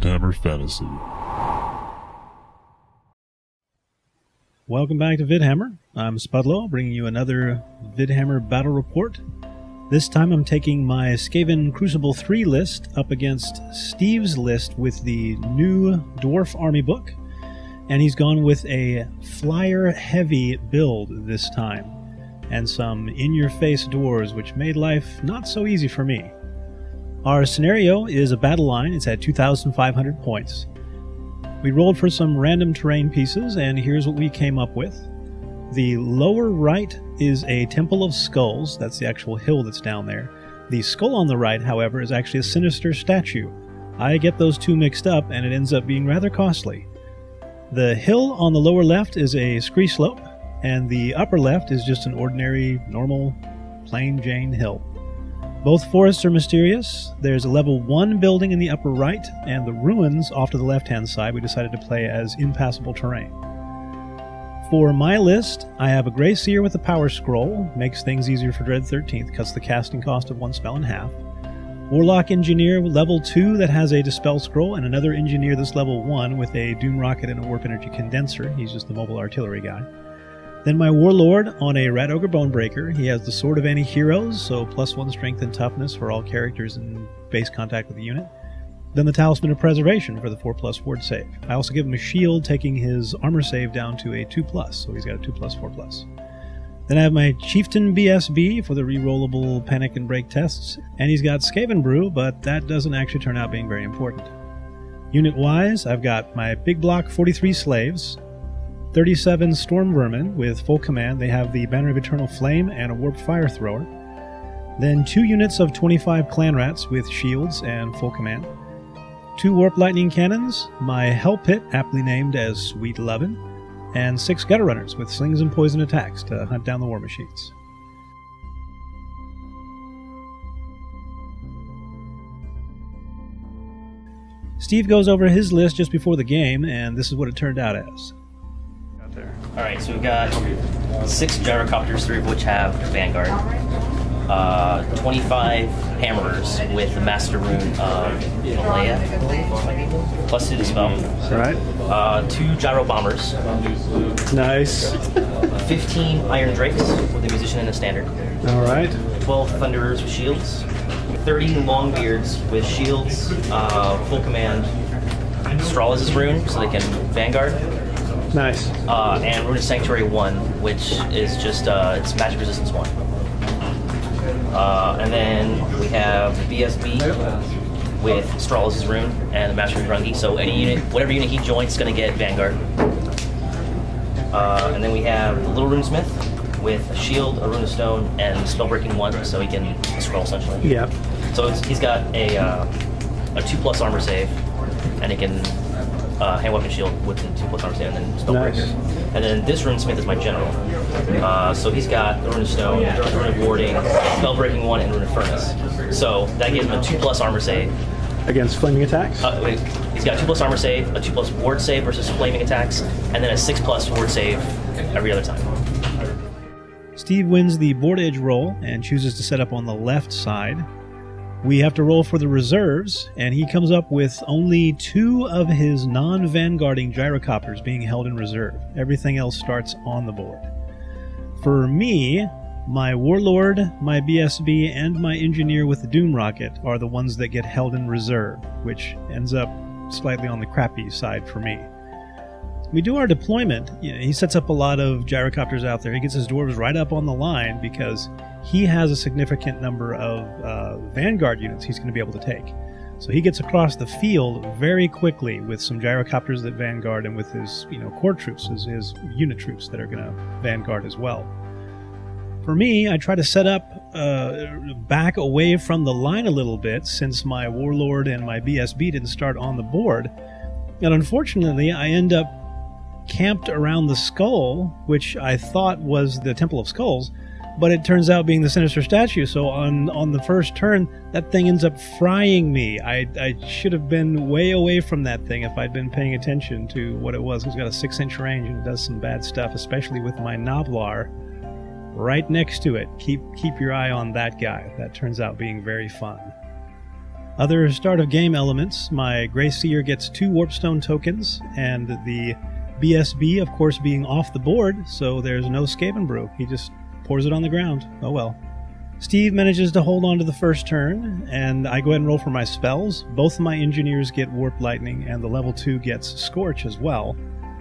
Vidhammer Fantasy. Welcome back to Vidhammer. I'm Spudlow, bringing you another Vidhammer battle report. This time I'm taking my Skaven Crucible 3 list up against Steve's list with the new Dwarf army book, and he's gone with a flyer-heavy build this time, and some in-your-face dwarves, which made life not so easy for me. Our scenario is a battle line. It's at 2,500 points. We rolled for some random terrain pieces, and here's what we came up with. The lower right is a Temple of Skulls. That's the actual hill that's down there. The skull on the right, however, is actually a sinister statue. I get those two mixed up, and it ends up being rather costly. The hill on the lower left is a scree slope, and the upper left is just an ordinary, normal, plain Jane hill. Both forests are mysterious. There's a level 1 building in the upper right, and the ruins off to the left-hand side we decided to play as impassable terrain. For my list, I have a Grey Seer with a Power Scroll, makes things easier for Dread 13th, cuts the casting cost of one spell in half. Warlock Engineer level 2 that has a Dispel Scroll, and another Engineer that's level 1 with a Doom Rocket and a Warp Energy Condenser. He's just the mobile artillery guy. Then my Warlord on a Rat Ogre Bonebreaker. He has the Sword of Anti-Heroes, so +1 strength and toughness for all characters in base contact with the unit. Then the Talisman of Preservation for the 4+ ward save. I also give him a shield, taking his armor save down to a 2+, so he's got a 2+, 4+. Then I have my Chieftain BSB for the rerollable Panic and Break tests, and he's got Skaven Brew, but that doesn't actually turn out being very important. Unit-wise, I've got my big block 43 Slaves, 37 Storm Vermin with full command. They have the Banner of Eternal Flame and a Warped Fire Thrower. Then 2 units of 25 Clan Rats with shields and full command. 2 Warp Lightning Cannons, my Hell Pit, aptly named as Sweet Lovin', and 6 Gutter Runners with slings and poison attacks to hunt down the war machines. Steve goes over his list just before the game, and this is what it turned out as. Alright, so we've got 6 gyrocopters, 3 of which have Vanguard. 25 hammerers with the Master Rune of Malaya, +2 to spell. Right. 2 gyro bombers. Nice. 15 iron drakes with a musician and a standard. Alright. 12 thunderers with shields. 30 longbeards with shields, full command. Strawless' rune, so they can Vanguard. Nice. And Rune of Sanctuary 1, which is just, it's magic resistance 1. And then we have the BSB with Strawless' rune and the Master of Grungy, so any unit, whatever unit he joins is going to get Vanguard. And then we have the Little Runesmith with a shield, a Rune of Stone, and Spellbreaking 1, so he can scroll essentially. Yeah. So he's got a 2+ armor save, and he can hand weapon shield with the 2+ armor save, and then Spellbreaker. Nice. And then this Runesmith is my general. So he's got the Rune of Stone, Rune of Warding, Spellbreaking 1, and Rune of Furnace. So that gives him a 2+ armor save. Against flaming attacks? Wait, he's got a 2+ armor save, a 2+ ward save versus flaming attacks, and then a 6+ ward save every other time. Steve wins the board edge roll and chooses to set up on the left side. We have to roll for the reserves, and he comes up with only 2 of his non-vanguarding gyrocopters being held in reserve. Everything else starts on the board. For me, my Warlord, my BSB, and my Engineer with the Doom Rocket are the ones that get held in reserve, which ends up slightly on the crappy side for me. We do our deployment. He sets up a lot of gyrocopters out there. He gets his dwarves right up on the line because he has a significant number of Vanguard units he's going to be able to take. So he gets across the field very quickly with some gyrocopters that Vanguard, and with his core troops, his unit troops that are going to Vanguard as well. For me, I try to set up back away from the line a little bit, since my Warlord and my BSB didn't start on the board. And unfortunately, I end up camped around the skull, which I thought was the Temple of Skulls, but it turns out being the Sinister Statue. So on the first turn, that thing ends up frying me. I should have been way away from that thing if I'd been paying attention to what it was. It's got a 6-inch range and it does some bad stuff, especially with my Noblar right next to it. Keep your eye on that guy. That turns out being very fun. Other start of game elements, my Grey Seer gets 2 Warpstone tokens, and the BSB, of course, being off the board, so there's no Skaven brew. He just pours it on the ground. Oh well. Steve manages to hold on to the first turn, and I go ahead and roll for my spells. Both of my engineers get Warp Lightning, and the level 2 gets Scorch as well.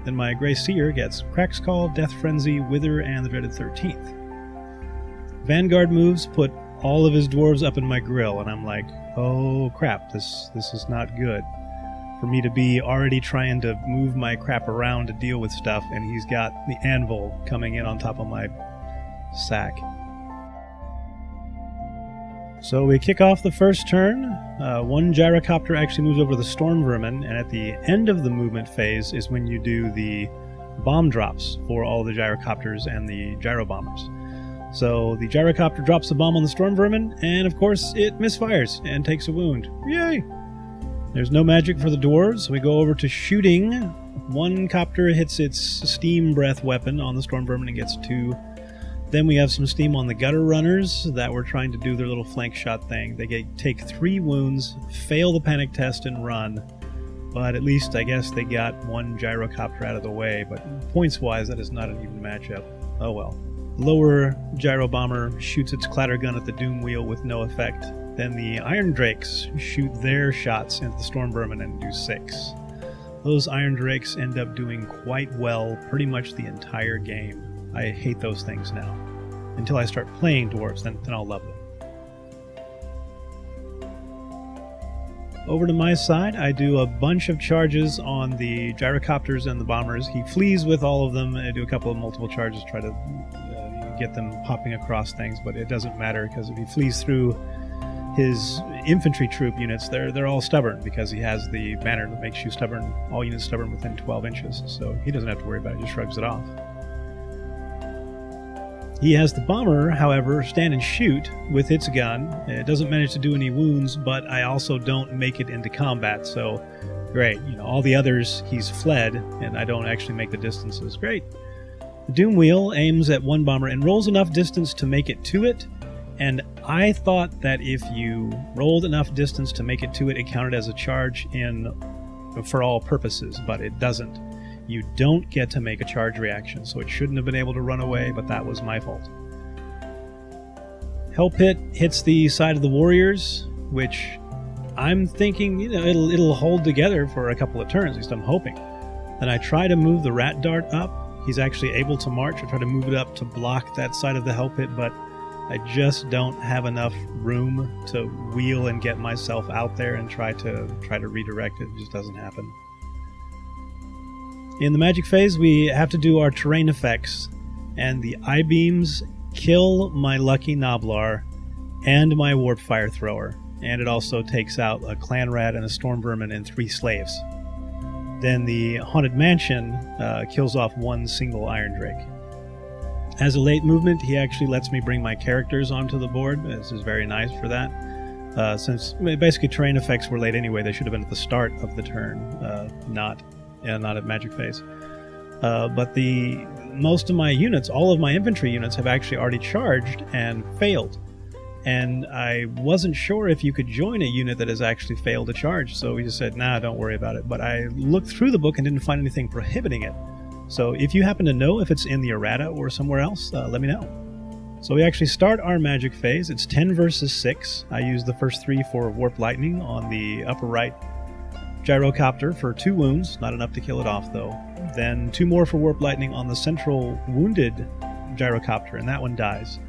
Then my Grey Seer gets Crack's Call, Death Frenzy, Wither, and the Dreaded 13th. Vanguard moves put all of his dwarves up in my grill, and I'm like, oh crap, this is not good. For me to be already trying to move my crap around to deal with stuff, and he's got the anvil coming in on top of my sack. So we kick off the first turn. One gyrocopter actually moves over the storm vermin, and at the end of the movement phase is when you do the bomb drops for all the gyrocopters and the gyro bombers. So the gyrocopter drops the bomb on the storm vermin, and of course it misfires and takes a wound. Yay! There's no magic for the dwarves. We go over to shooting. One copter hits its steam breath weapon on the storm vermin and gets 2. Then we have some steam on the gutter runners that were trying to do their little flank shot thing. They take 3 wounds, fail the panic test, and run. But at least I guess they got 1 gyrocopter out of the way. But points-wise, that is not an even matchup. Oh well. Lower gyro bomber shoots its clatter gun at the doom wheel with no effect. Then the Iron Drakes shoot their shots into the storm vermin and do 6. Those Iron Drakes end up doing quite well pretty much the entire game. I hate those things now. Until I start playing dwarves, then I'll love them. Over to my side, I do a bunch of charges on the gyrocopters and the bombers. He flees with all of them. I do a couple of multiple charges, try to get them popping across things, but it doesn't matter because if he flees through his infantry troop units, they're all stubborn because he has the banner that makes you stubborn, all units stubborn within 12 inches. So he doesn't have to worry about it, he just shrugs it off. He has the bomber, however, stand and shoot with its gun. It doesn't manage to do any wounds, but I also don't make it into combat, so great. You know, all the others, he's fled, and I don't actually make the distances. Great. The Doom Wheel aims at one bomber and rolls enough distance to make it to it, and I thought that if you rolled enough distance to make it to it, it counted as a charge for all purposes, but it doesn't. You don't get to make a charge reaction, so it shouldn't have been able to run away, but that was my fault. Hell Pit hits the side of the warriors, which I'm thinking, you know, it'll hold together for a couple of turns, at least I'm hoping. Then I try to move the Rat Dart up. He's actually able to march. I try to move it up to block that side of the Hell Pit, but I just don't have enough room to wheel and get myself out there and try to redirect it. It just doesn't happen. In the magic phase, we have to do our terrain effects, and the I-beams kill my Lucky Noblar and my Warp Fire Thrower, and it also takes out a Clan Rat and a Storm Vermin and 3 slaves. Then the Haunted Mansion kills off 1 single Iron Drake. As a late movement, he actually lets me bring my characters onto the board. This is very nice for that. Since basically terrain effects were late anyway, they should have been at the start of the turn, not at magic phase. But most of my units, all of my infantry units, have actually already charged and failed. And I wasn't sure if you could join a unit that has actually failed to charge, so we just said, nah, don't worry about it. But I looked through the book and didn't find anything prohibiting it. So if you happen to know if it's in the errata or somewhere else, let me know. So we actually start our magic phase. It's 10 versus 6. I use the first 3 for Warp Lightning on the upper right gyrocopter for 2 wounds, not enough to kill it off though. Then 2 more for Warp Lightning on the central wounded gyrocopter, and that one dies.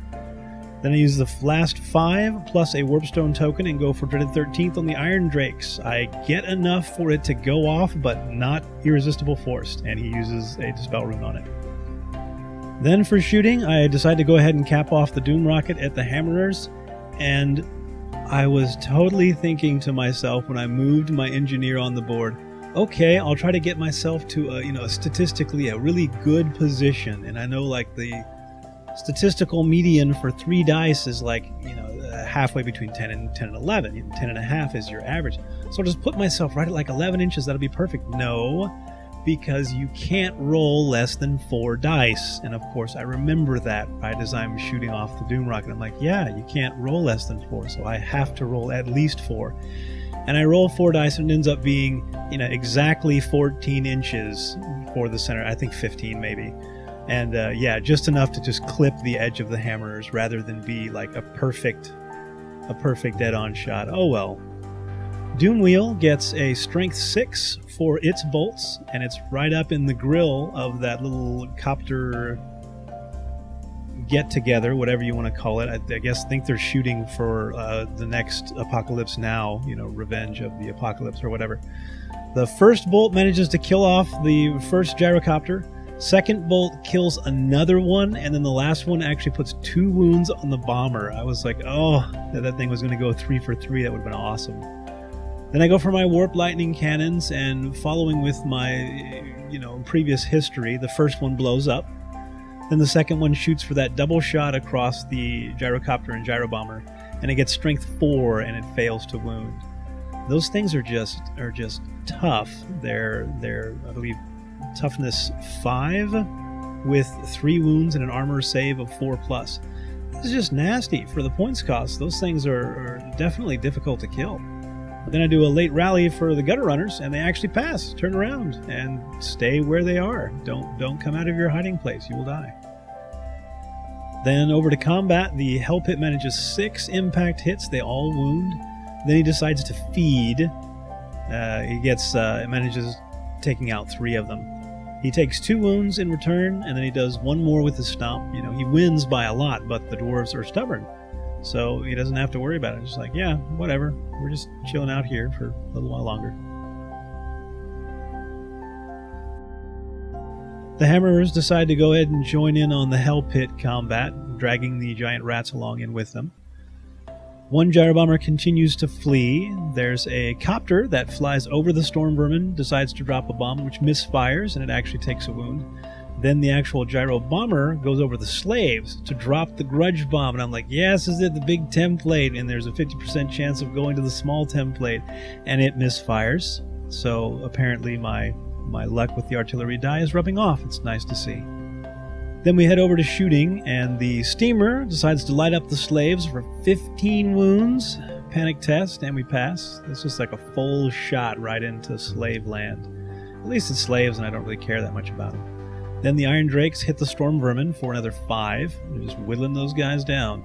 Then I use the last 5 plus a Warpstone token and go for Dreaded 13th on the Iron Drakes. I get enough for it to go off, but not Irresistible Forced, and he uses a Dispel Rune on it. Then for shooting, I decide to go ahead and cap off the Doom Rocket at the Hammerers, and I was totally thinking to myself when I moved my engineer on the board, okay, I'll try to get myself to statistically a really good position, and I know like the statistical median for 3 dice is like, halfway between 10 and 11. 10 and a half is your average. So I'll just put myself right at like 11 inches. That'll be perfect. No, because you can't roll less than 4 dice. And of course, I remember that right as I'm shooting off the Doom Rocket. I'm like, yeah, you can't roll less than 4, so I have to roll at least 4. And I roll 4 dice and it ends up being, you know, exactly 14 inches for the center. I think 15 maybe. And yeah, just enough to just clip the edge of the hammers rather than be like a perfect dead-on shot. Oh well. Doomwheel gets a strength 6 for its bolts, and it's right up in the grill of that little copter get-together, whatever you want to call it. I guess think they're shooting for the next Apocalypse Now, you know, Revenge of the Apocalypse or whatever. The first bolt manages to kill off the first gyrocopter. Second bolt kills another one, and then the last one actually puts 2 wounds on the bomber. I was like, oh, that thing was going to go 3 for 3. That would have been awesome. Then I go for my warp lightning cannons, and following with my, you know, previous history, the first one blows up. Then the second one shoots for that double shot across the gyrocopter and gyrobomber, and it gets strength 4, and it fails to wound. Those things are just tough. They're I believe toughness 5 with 3 wounds and an armor save of 4+. This is just nasty for the points cost. Those things are definitely difficult to kill. But then I do a late rally for the gutter runners, and they actually pass, turn around, and stay where they are. Don't come out of your hiding place. You will die. Then over to combat, the Hell Pit manages 6 impact hits. They all wound. Then he decides to feed. He manages taking out 3 of them. He takes 2 wounds in return, and then he does 1 more with his stomp. You know, he wins by a lot, but the dwarves are stubborn. So he doesn't have to worry about it. Just like, yeah, whatever. We're just chilling out here for a little while longer. The Hammerers decide to go ahead and join in on the Hell Pit combat, dragging the giant rats along in with them. One gyrobomber continues to flee. There's a copter that flies over the storm vermin, decides to drop a bomb, which misfires, and it actually takes a wound. Then the actual gyro bomber goes over the slaves to drop the grudge bomb, and I'm like, yes, is it the big template? And there's a 50% chance of going to the small template, and it misfires. So apparently my luck with the artillery die is rubbing off. It's nice to see. Then we head over to shooting, and the steamer decides to light up the slaves for 15 wounds. Panic test, and we pass. It's just like a full shot right into slave land. At least it's slaves, and I don't really care that much about them. Then the Iron Drakes hit the Storm Vermin for another 5. They're just whittling those guys down.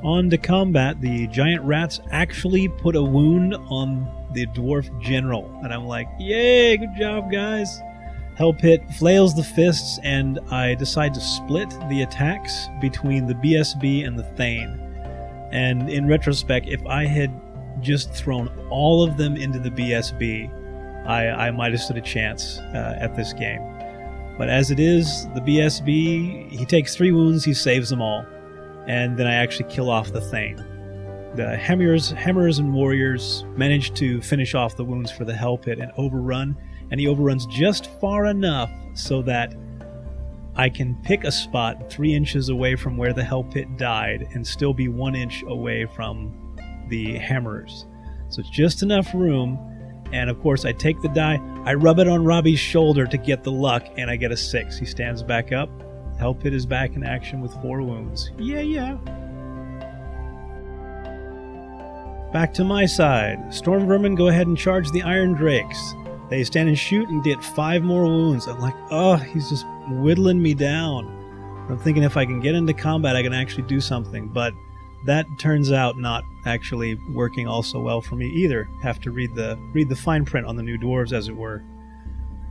On to combat, the giant rats actually put a wound on the Dwarf General. And I'm like, yay, good job, guys. Hell Pit flails the fists, and I decide to split the attacks between the BSB and the Thane. And in retrospect, if I had just thrown all of them into the BSB, I might have stood a chance at this game. But as it is, the BSB, he takes 3 wounds, he saves them all. And then I actually kill off the Thane. The Hammers and Warriors manage to finish off the wounds for the Hell Pit and overrun. And he overruns just far enough so that I can pick a spot 3 inches away from where the Hell Pit died and still be 1 inch away from the Hammerers. So it's just enough room. And of course, I take the die, I rub it on Robbie's shoulder to get the luck, and I get a 6. He stands back up. Hell Pit is back in action with 4 wounds. Yeah. Back to my side. Storm Vermin go ahead and charge the Iron Drakes. They stand and shoot and get 5 more wounds. I'm like, oh, he's just whittling me down. I'm thinking if I can get into combat, I can actually do something. But that turns out not actually working all so well for me either. Have to read the fine print on the new dwarves, as it were.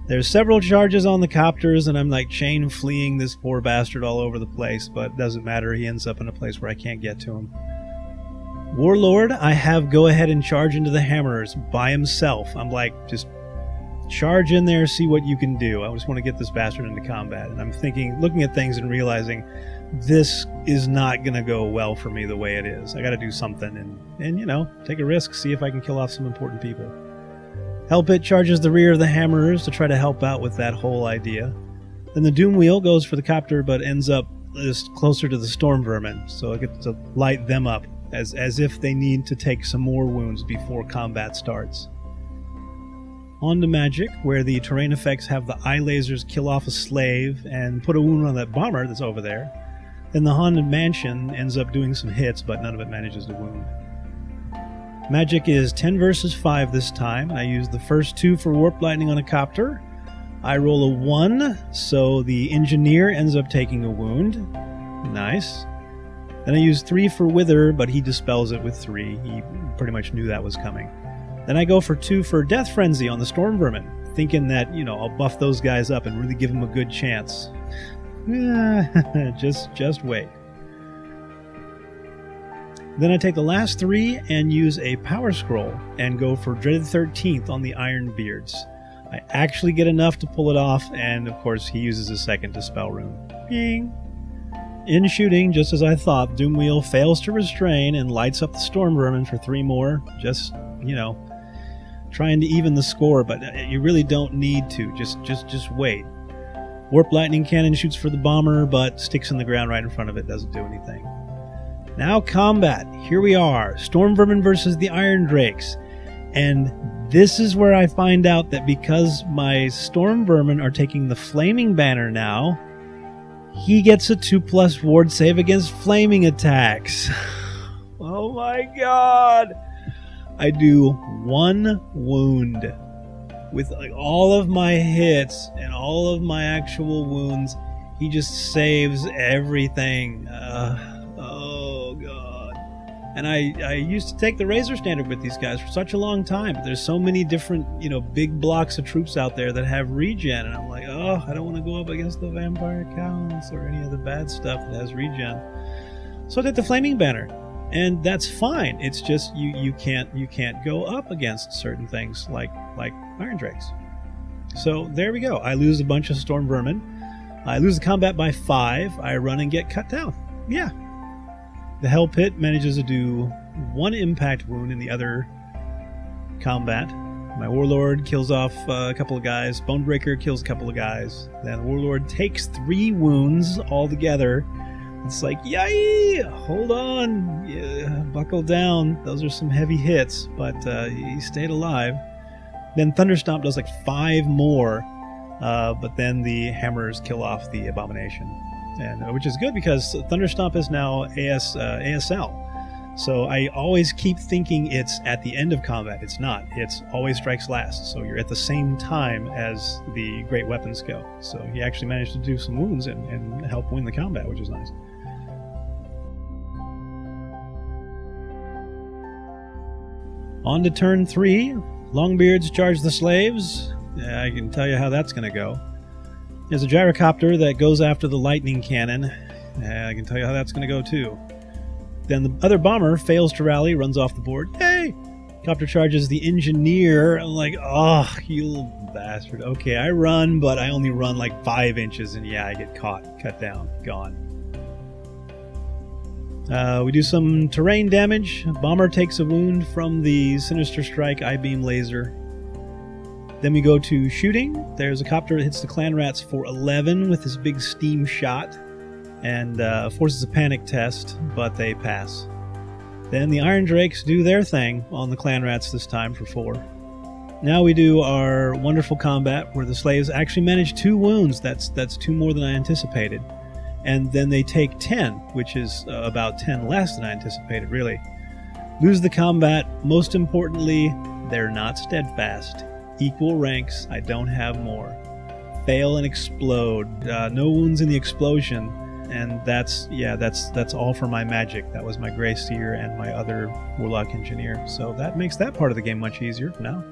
There's several charges on the copters, and I'm like chain fleeing this poor bastard all over the place, but it doesn't matter. He ends up in a place where I can't get to him. Warlord, I have go ahead and charge into the Hammerers by himself. I'm like, just charge in there, see what you can do. I just want to get this bastard into combat. And I'm thinking, looking at things and realizing this is not going to go well for me the way it is. I got to do something and, you know, take a risk, see if I can kill off some important people. Hell Pit charges the rear of the Hammerers to try to help out with that whole idea. Then the Doom Wheel goes for the copter, but ends up just closer to the Storm Vermin, so I get to light them up as if they need to take some more wounds before combat starts. On to Magic, where the terrain effects have the eye lasers kill off a slave and put a wound on that bomber that's over there. Then the Haunted Mansion ends up doing some hits, but none of it manages to wound. Magic is 10 versus 5 this time. I use the first 2 for Warp Lightning on a copter. I roll a 1, so the engineer ends up taking a wound. Nice. Then I use 3 for Wither, but he dispels it with 3. He pretty much knew that was coming. Then I go for 2 for Death Frenzy on the Storm Vermin, thinking that, you know, I'll buff those guys up and really give them a good chance. Just wait. Then I take the last 3 and use a Power Scroll and go for Dreaded 13th on the Iron Beards. I actually get enough to pull it off, and of course he uses a second Dispel Rune. Bing! In shooting, just as I thought, Doomwheel fails to restrain and lights up the Storm Vermin for 3 more. Just, you know, trying to even the score, but you really don't need to. Just wait. Warp Lightning Cannon shoots for the bomber, but sticks in the ground right in front of it, doesn't do anything. Now combat. Here we are. Storm Vermin versus the Iron Drakes. And this is where I find out that because my Storm Vermin are taking the Flaming Banner now, he gets a 2+ ward save against flaming attacks. Oh my god! I do 1 wound. With like all of my hits and all of my actual wounds, he just saves everything. Oh god. And I used to take the Razor Standard with these guys for such a long time, but there's so many different, you know, big blocks of troops out there that have regen, and I'm like, oh, I don't want to go up against the Vampire Counts or any of the bad stuff that has regen. So I did the Flaming Banner, and that's fine. It's just you can't go up against certain things like Iron Drakes. So there we go. I lose a bunch of Storm Vermin. I lose the combat by 5. I run and get cut down. Yeah. The Hell Pit manages to do 1 impact wound in the other combat. My Warlord kills off a couple of guys. Bonebreaker kills a couple of guys. Then the Warlord takes 3 wounds altogether. It's like, yay! Hold on! Yeah, buckle down. Those are some heavy hits, but he stayed alive. Then Thunderstomp does like 5 more, but then the hammers kill off the Abomination. And which is good because Thunderstomp is now ASL. So I always keep thinking it's at the end of combat. It's not. It's always strikes last. So you're at the same time as the Great Weapons go. So he actually managed to do some wounds and help win the combat, which is nice. On to turn 3. Longbeards charge the slaves. Yeah, I can tell you how that's going to go. There's a gyrocopter that goes after the lightning cannon. I can tell you how that's going to go too. Then the other bomber fails to rally, runs off the board. Yay! Copter charges the engineer. I'm like, oh, you little bastard. Okay, I run, but I only run like 5 inches, and yeah, I get caught, cut down, gone. We do some terrain damage. Bomber takes a wound from the Sinister Strike I-beam laser. Then we go to shooting. There's a copter that hits the clan rats for 11 with this big steam shot, and forces a panic test, but they pass. Then the Iron Drakes do their thing on the clan rats this time for 4. Now we do our wonderful combat where the slaves actually manage 2 wounds. That's 2 more than I anticipated. And then they take 10, which is about 10 less than I anticipated, really. Lose the combat. Most importantly, they're not steadfast. Equal ranks, I don't have more. Fail and explode. No wounds in the explosion, and that's all for my magic. That was my Grey Seer and my other Warlock Engineer, so that makes that part of the game much easier for now.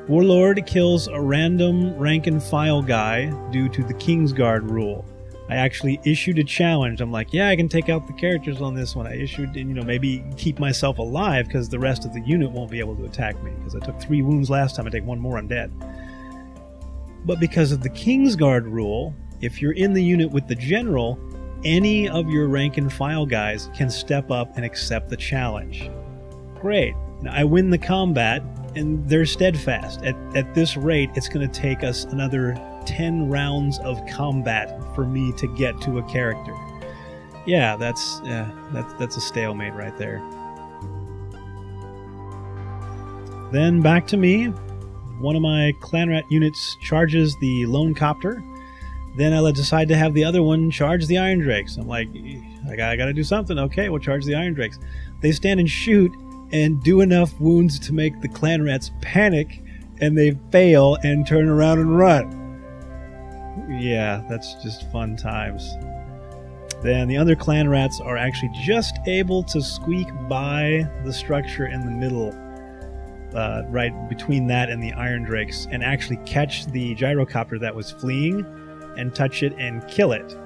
Warlord kills a random rank and file guy due to the Kingsguard rule. I actually issued a challenge. I'm like, yeah, I can take out the characters on this one. I issued, maybe keep myself alive because the rest of the unit won't be able to attack me. Because I took 3 wounds last time, I take 1 more, I'm dead. But because of the Kingsguard rule, if you're in the unit with the general, any of your rank and file guys can step up and accept the challenge. Great. Now, I win the combat, and they're steadfast. At this rate, it's going to take us another 10 rounds of combat for me to get to a character. Yeah, that's a stalemate right there. Then back to me. One of my Clanrat units charges the Lone Copter. Then I decide to have the other one charge the Iron Drakes. I'm like, I gotta do something. Okay, we'll charge the Iron Drakes. They stand and shoot, and do enough wounds to make the clan rats panic, and they fail and turn around and run. Yeah, that's just fun times. Then the other clan rats are actually just able to squeak by the structure in the middle, right between that and the Iron Drakes, and actually catch the gyrocopter that was fleeing and touch it and kill it.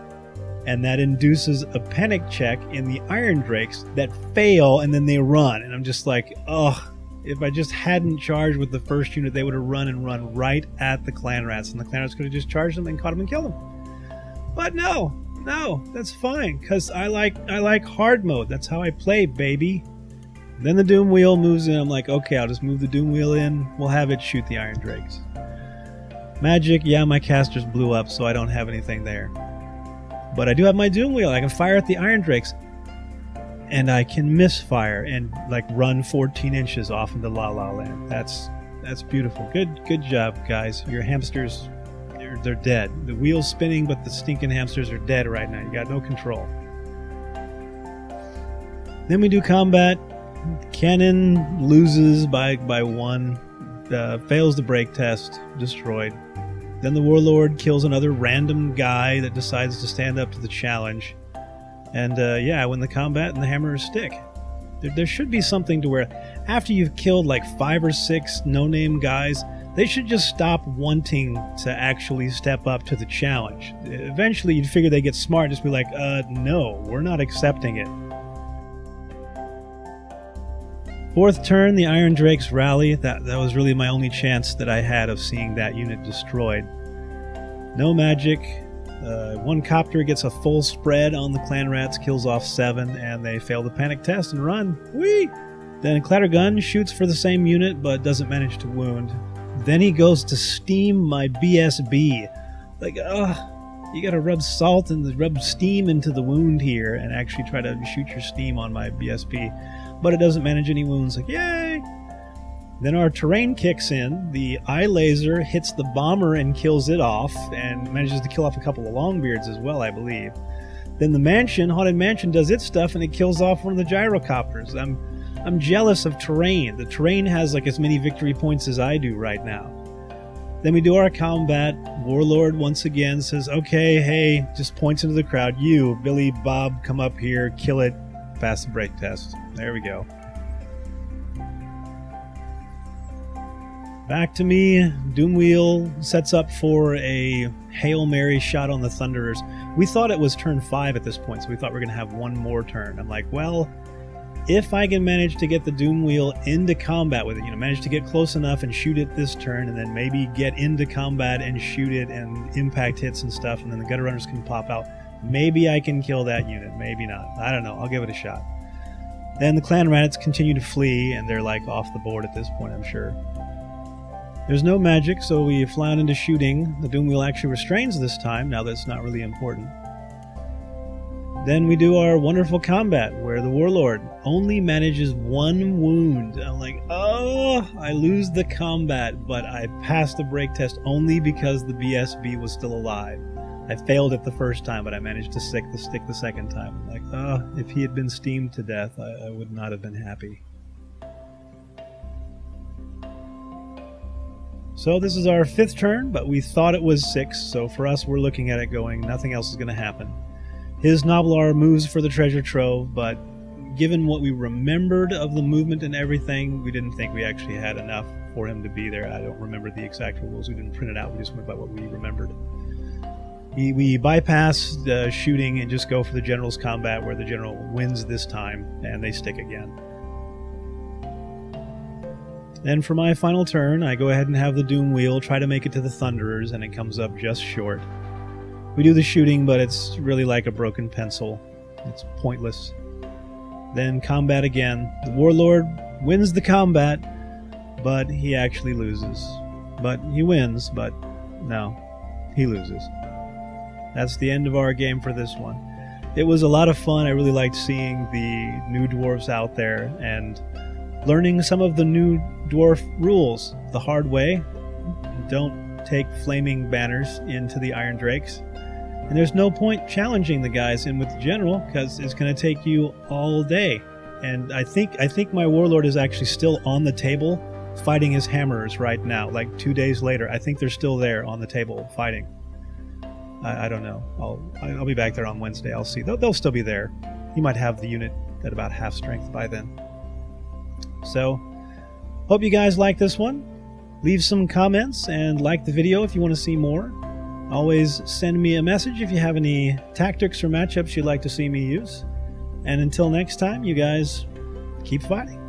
And that induces a panic check in the Iron Drakes that fail, and then they run. And I'm just like, ugh, if I just hadn't charged with the first unit, they would have run and run right at the clan rats, and the clan rats could have just charged them and caught them and killed them. But no, that's fine, because I like hard mode. That's how I play, baby. Then the Doom Wheel moves in. I'm like, okay, I'll just move the Doom Wheel in. We'll have it shoot the Iron Drakes. Magic, yeah, my casters blew up, so I don't have anything there. But I do have my Doom Wheel. I can fire at the Iron Drakes. And I can misfire and like run 14 inches off into La La Land. That's beautiful. Good job, guys. Your hamsters, they're dead. The wheel's spinning, but the stinking hamsters are dead right now. You got no control. Then we do combat. Cannon loses by 1. Fails the break test. Destroyed. Then the Warlord kills another random guy that decides to stand up to the challenge. And yeah, I win the combat and the hammers stick. There should be something to where after you've killed like 5 or 6 no-name guys, they should just stop wanting to actually step up to the challenge. Eventually you'd figure they get smart and just be like, no, we're not accepting it. 4th turn, the Iron Drakes rally. That was really my only chance that I had of seeing that unit destroyed. No magic. 1 copter gets a full spread on the clan rats, kills off 7, and they fail the panic test and run. Whee! Then a Clattergun shoots for the same unit, but doesn't manage to wound. Then he goes to steam my BSB. Like, you gotta rub salt and rub steam into the wound here and actually try to shoot your steam on my BSB. But it doesn't manage any wounds. Like, yay! Then our terrain kicks in. The eye laser hits the bomber and kills it off, and manages to kill off a couple of Longbeards as well, I believe. Then the mansion, Haunted Mansion, does its stuff, and it kills off one of the gyrocopters. I'm jealous of terrain. The terrain has like as many victory points as I do right now. Then we do our combat. Warlord once again says, okay, hey, just points into the crowd. You, Billy, Bob, come up here, kill it, pass the break test. There we go. Back to me. Doom Wheel sets up for a Hail Mary shot on the Thunderers. We thought it was turn 5 at this point, so we thought we were going to have one more turn. I'm like, well, if I can manage to get the Doom Wheel into combat with it, manage to get close enough and shoot it this turn, and then maybe get into combat and shoot it and impact hits and stuff, and then the Gutter Runners can pop out, maybe I can kill that unit, maybe not. I don't know. I'll give it a shot. Then the clan rats continue to flee, and they're like off the board at this point, I'm sure. There's no magic, so we fly out into shooting. The Doom Wheel actually restrains this time, now that's not really important. Then we do our wonderful combat, where the Warlord only manages 1 wound. I'm like, oh, I lose the combat, but I passed the break test only because the BSB was still alive. I failed it the first time, but I managed to stick the second time. I'm like, oh, if he had been steamed to death, I would not have been happy. So this is our 5th turn, but we thought it was 6, so for us we're looking at it going, nothing else is going to happen. His Noblar moves for the treasure trove, but given what we remembered of the movement and everything, we didn't think we actually had enough for him to be there. I don't remember the exact rules, we didn't print it out, we just went by what we remembered. We bypass the shooting and just go for the General's combat, where the General wins this time, and they stick again. Then for my final turn, I go ahead and have the Doom Wheel try to make it to the Thunderers, and it comes up just short. We do the shooting, but it's really like a broken pencil. It's pointless. Then combat again. The Warlord wins the combat, but he actually loses. But he wins, but no, he loses. That's the end of our game for this one. It was a lot of fun. I really liked seeing the new Dwarves out there, and learning some of the new Dwarf rules the hard way. Don't take flaming banners into the Iron Drakes. And there's no point challenging the guys in with the General, because it's going to take you all day. and I think my warlord is actually still on the table fighting his hammerers right now. Like 2 days later, I think they're still there on the table fighting. I don't know. I'll be back there on Wednesday. I'll see. They'll still be there. He might have the unit at about half strength by then. So, hope you guys like this one. Leave some comments and like the video if you want to see more. Always send me a message if you have any tactics or matchups you'd like to see me use. And until next time, you guys keep fighting.